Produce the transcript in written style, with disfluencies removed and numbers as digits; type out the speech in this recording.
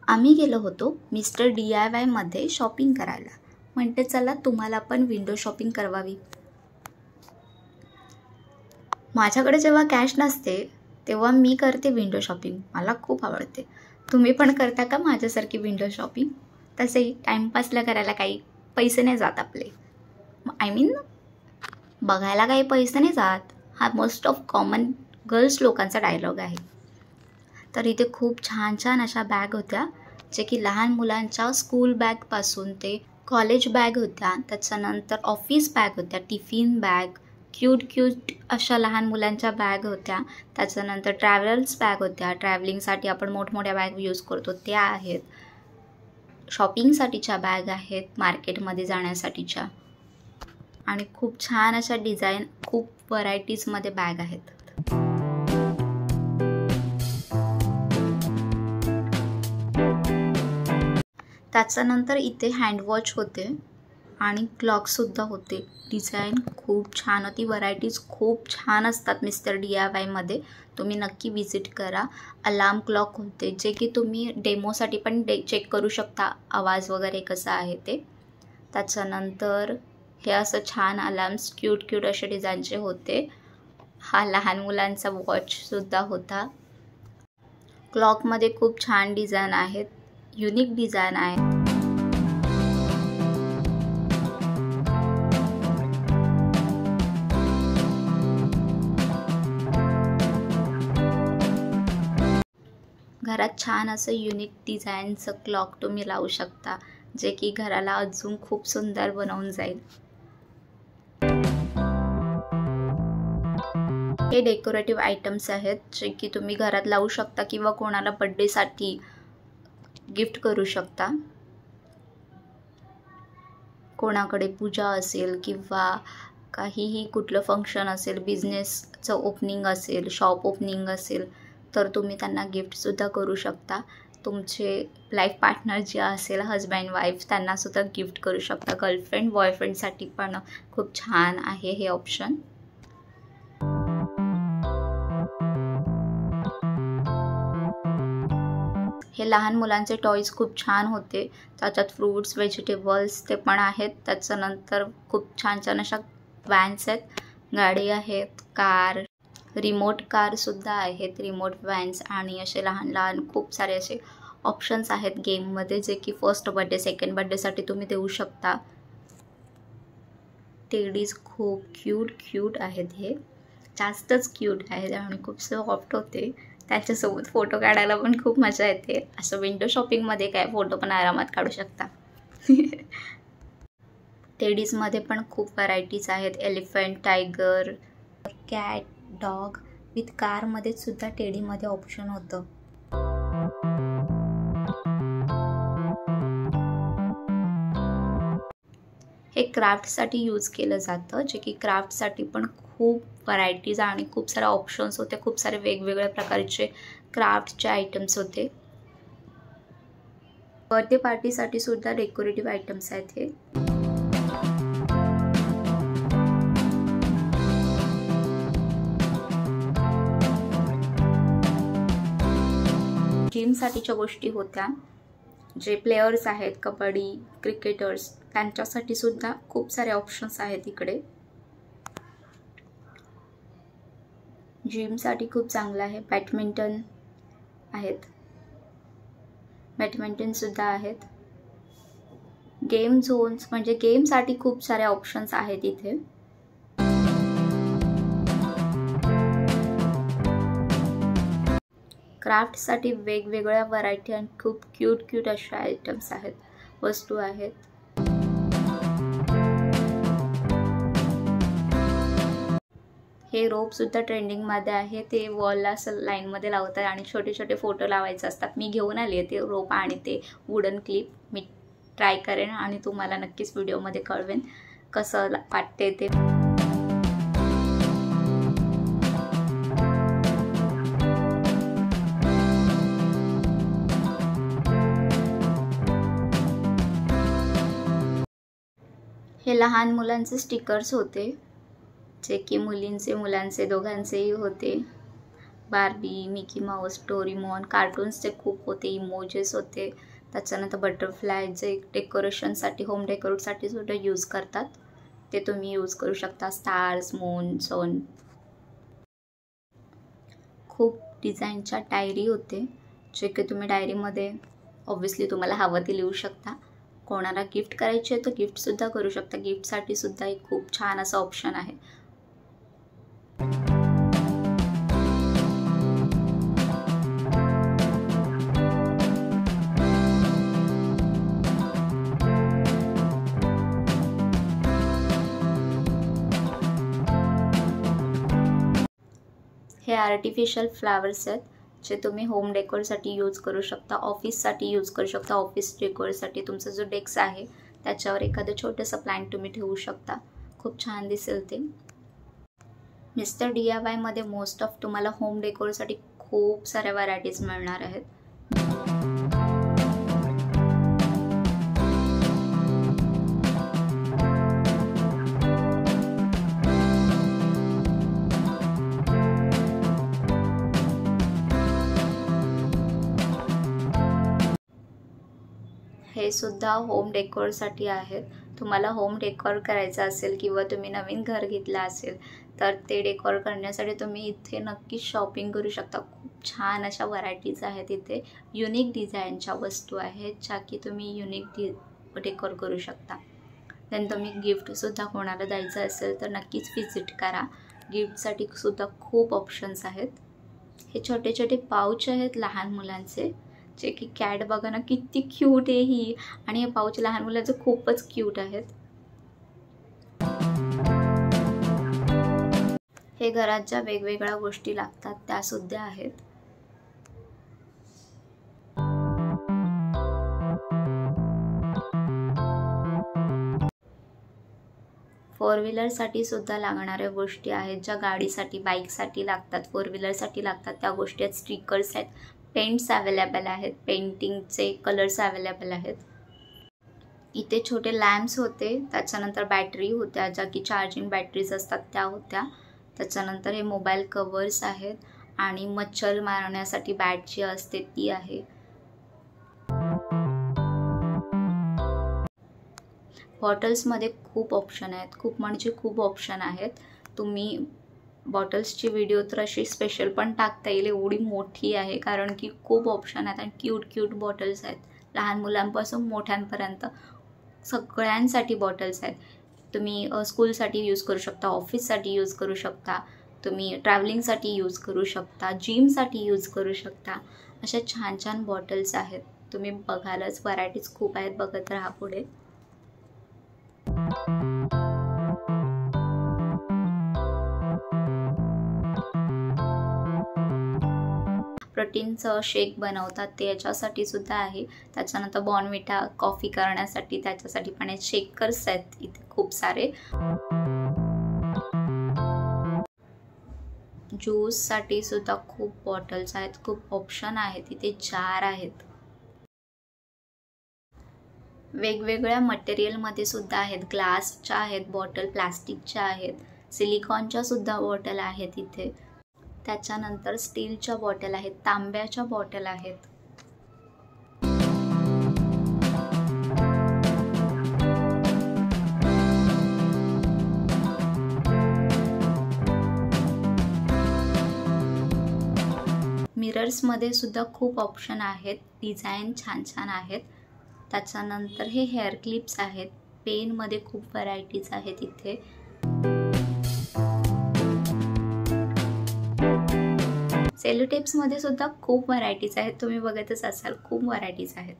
आम्ही गेलो होतो मिस्टर DIYमध्ये शॉपिंग करायला. म्हणते चला तुम्हाला पण विंडो शॉपिंग करवावी. माझ्याकडे जेव्हा कॅश नसते तेव्हा मी करते विंडो शॉपिंग. मला खूप आवडते. तुम्ही पण करता का माझ्यासारखी विंडो शॉपिंग? तसेही टाईमपासला करायला काही पैसे नाही जात आपले. आय मीन बघायला काही पैसे नाही जात. हा मोस्ट ऑफ कॉमन गर्ल्स लोकांचा डायलॉग आहे. तर इथे खूप छान छान अशा बॅग होत्या, जे की लहान मुलांच्या स्कूल बॅगपासून ते कॉलेज बॅग होत्या. त्याच्यानंतर ऑफिस बॅग होत्या, टिफिन बॅग, क्यूट अशा लहान मुलांच्या बॅग होत्या. त्याच्यानंतर ट्रॅव्हल्स बॅग होत्या. ट्रॅव्हलिंगसाठी आपण मोठमोठ्या बॅग यूज करतो त्या आहेत. शॉपिंगसाठीच्या बॅग आहेत, मार्केटमध्ये जाण्यासाठीच्या. आणि खूप छान अशा डिझाईन, खूप व्हरायटीजमध्ये बॅग आहेत. त्याच्यानंतर इथे हँडवॉच होते आणि क्लॉकसुद्धा होते. डिझाईन खूप छान होती. व्हरायटीज खूप छान असतात मिस्टर DIYमध्ये. तुम्ही नक्की विजिट करा. अलार्म क्लॉक होते, जे की तुम्ही डेमोसाठी पण चेक करू शकता आवाज वगैरे कसा आहे ते. त्याच्यानंतर हे असं छान अलार्म्स क्यूट असे डिझाईनचे होते. हा लहान मुलांचा वॉचसुद्धा होता. क्लॉकमध्ये खूप छान डिझाईन आहेत, युनिक डिझाईन आहे. घरात छान असं युनिक डिझाईनचं क्लॉक तुम्ही लावू शकता, जे की घराला अजून खूप सुंदर बनवून जाईल. हे डेकोरेटिव्ह आयटम्स आहेत, जे की तुम्ही घरात लावू शकता किंवा कोणाला बर्थडेसाठी गिफ्ट करू शकता. कोणाकडे पूजा असेल किंवा काहीही कुठलं फंक्शन असेल, बिझनेसचं ओपनिंग असेल, शॉप ओपनिंग असेल, तर तुम्ही त्यांना गिफ्टसुद्धा करू शकता. तुमचे लाईफ पार्टनर जे असेल, हजबँड वाईफ, त्यांनासुद्धा गिफ्ट करू शकता. गर्लफ्रेंड बॉयफ्रेंडसाठी पण खूप छान आहे हे ऑप्शन. हे लहान मुलांचे टॉयज खूप छान होते. त्याच्यात फ्रूट्स, व्हेजिटेबल्स ते पण आहेत. त्याच्यानंतर खूप छान अशा व्हॅन्स आहेत, गाडी आहेत, कार, रिमोट कारसुद्धा आहेत, रिमोट व्हॅन्स. आणि असे लहान खूप सारे असे ऑप्शन्स आहेत गेममध्ये, जे की फर्स्ट बर्थडे, सेकंड बर्थडेसाठी तुम्ही देऊ शकता. टेडीज खूप क्यूट आहेत. हे जास्तच क्यूट आहेत आणि खूप सॉफ्ट होते. त्याच्यासोबत फोटो काढायला पण खूप मजा येते. असं विंडो शॉपिंगमध्ये काय फोटो पण आरामात काढू शकता. टेडीजमध्ये पण खूप व्हरायटीज आहेत. Elephant, tiger, cat, dog with कारमध्ये सुद्धा टेडीमध्ये ऑप्शन होतं. हे क्राफ्टसाठी यूज केलं जातं, जे की क्राफ्टसाठी पण खूप व्हरायटीज आणि खूप सारे ऑप्शन्स होते. खूप सारे वेगवेगळ्या प्रकारचे क्राफ्टचे आयटम्स होते. बर्थडे पार्टीसाठी सुद्धा डेकोरेटिव्ह आयटम्स आहेत हे. जिमसाठीच्या गोष्टी होत्या. जे प्लेयर्स आहेत, कबड्डी, क्रिकेटर्स, त्यांच्यासाठी सुद्धा खूप सारे ऑप्शन्स आहेत इकडे. जिमसाठी खूप चांगलं आहे. बॅडमिंटन आहेत, बॅडमिंटनसुद्धा आहेत. गेम झोन्स म्हणजे गेमसाठी खूप सारे ऑप्शन्स आहेत इथे. क्राफ्टसाठी वेगवेगळ्या व्हरायटी आणि खूप क्यूट अशा आयटम्स आहेत, वस्तू आहेत. हे रोपसुद्धा ट्रेंडिंगमध्ये आहे. ते वॉलला असं लाईनमध्ये लावतात आणि छोटे फोटो लावायचे असतात. मी घेऊन आली आहे ते रोप आणि ते वुडन क्लिप. मी ट्राय करेन आणि तुम्हाला नक्कीच व्हिडिओमध्ये कळवेन कसं वाटते ते. हे लहान मुलांचे स्टिकर्स होते, जे की मुलींचे मुलांचे दोघांचेही होते. बार्बी, मिकी माऊस, डोरेमॉन, कार्टून्सचे खूप होते, इमोजेस होते. त्याच्यानंतर बटरफ्लाय जे डेकोरेशनसाठी, होम डेकोरेटसाठी सुद्धा यूज करतात, ते तुम्ही यूज करू शकता. स्टार्स, मून, सन. खूप डिझाईनच्या डायरी होते, जे की तुम्ही डायरीमध्ये ऑब्व्हियसली तुम्हाला हवं ते लिहू शकता. कोणाला गिफ्ट करायची आहे तर गिफ्टसुद्धा करू शकता. गिफ्टसाठी सुद्धा एक खूप छान असं ऑप्शन आहे. हे आर्टिफिशियल फ्लावर्स आहेत, जे तुम्ही होम डेकोरसाठी यूज करू शकता, ऑफिससाठी यूज करू शकता. ऑफिस डेकोरसाठी तुमचा जो डेस्क आहे त्याच्यावर एखादं छोटंसं प्लांट तुम्ही ठेवू शकता, खूप छान दिसेल ते. मिस्टर DIY मध्ये मोस्ट ऑफ तुम्हाला होम डेकोरसाठी खूप साऱ्या व्हरायटीज मिळणार आहेत. हे सुद्धा होम डेकोरसाठी आहेत. तुम्हाला होम डेकोर करायचं असेल किंवा तुम्ही नवीन घर घेतलं असेल तर ते डेकोर करण्यासाठी तुम्ही इथे नक्कीच शॉपिंग करू शकता. खूप छान अशा व्हरायटीज आहेत इथे. युनिक डिझाईनच्या वस्तू आहेत, ज्या की तुम्ही युनिक डेकोर करू शकता. देन तुम्ही गिफ्टसुद्धा कोणाला द्यायचं असेल तर नक्कीच व्हिजिट करा. गिफ्टसाठी सुद्धा खूप ऑप्शन्स आहेत. हे छोटे छोटे पाऊच आहेत लहान मुलांचे, जे की कॅट बघा ना किती क्यूट आहे ही, आणि हे पाऊच लहान मुलांचे खूपच क्यूट आहेत. हे घरात ज्या वेगवेगळ्या गोष्टी लागतात त्या सुद्धा आहेत. फोर व्हीलरसाठी सुद्धा लागणाऱ्या गोष्टी आहेत, ज्या गाडीसाठी, बाईकसाठी लागतात, फोर व्हीलरसाठी लागतात त्या गोष्टी आहेत. स्टिकर्स आहेत, पेंट्स अवेलेबल आहेत, पेंटिंगचे कलर्स अवेलेबल आहेत. इथे छोटे लॅम्प्स होते, त्याच्यानंतर बॅटरी होत्या, ज्या की चार्जिंग बॅटरीज असतात त्या होत्या. त्याच्यानंतर हे मोबाईल कवर्स आहेत आणि मच्छर मारण्यासाठी बॅट जी असते ती आहे. बॉटल्समध्ये खूप ऑप्शन आहेत, खूप म्हणजे खूप ऑप्शन आहेत. तुम्ही बॉटल्सची व्हिडिओ तर अशी स्पेशल पण टाकता येईल, एवढी मोठी आहे, कारण की खूप ऑप्शन आहेत आणि क्यूट क्यूट बॉटल्स आहेत. लहान मुलांपासून मोठ्यांपर्यंत सगळ्यांसाठी बॉटल्स आहेत. तुम्ही स्कूलसाठी यूज करू शकता, ऑफिससाठी यूज करू शकता, तुम्ही ट्रॅव्हलिंगसाठी यूज करू शकता, जिमसाठी यूज करू शकता. अशा छान छान बॉटल्स आहेत. तुम्ही बघालच, व्हरायटीज खूप आहेत, बघत राहा पुढे. प्रोटीनचं शेक बनवतात ते याच्यासाठी सुद्धा आहे. त्याच्यानंतर बॉर्नव्हिटा कॉफी करण्यासाठी त्याच्यासाठी पण आहेत. शेकर्स आहेत इथे खूप सारे. ज्यूससाठी सुद्धा खूप बॉटल्स आहेत, खूप ऑप्शन आहेत. इथे जार आहेत, वेगवेगळ्या मटेरियलमध्ये सुद्धा आहेत. ग्लासच्या आहेत बॉटल, प्लास्टिकच्या आहेत, सिलिकॉनच्या सुद्धा बॉटल आहेत इथे. त्याच्यानंतर स्टीलच्या बॉटल आहेत, तांब्याच्या बॉटल आहेत. मिरर्समध्ये सुद्धा खूप ऑप्शन आहेत, डिझाईन छान छान आहेत. त्याच्यानंतर हे हेअर क्लिप्स आहेत. पेनमध्ये खूप व्हरायटीज आहेत इथे. सेलो टेप्समध्ये सुद्धा खूप व्हरायटीज आहेत, तुम्ही बघतच असाल, खूप व्हरायटीज आहेत.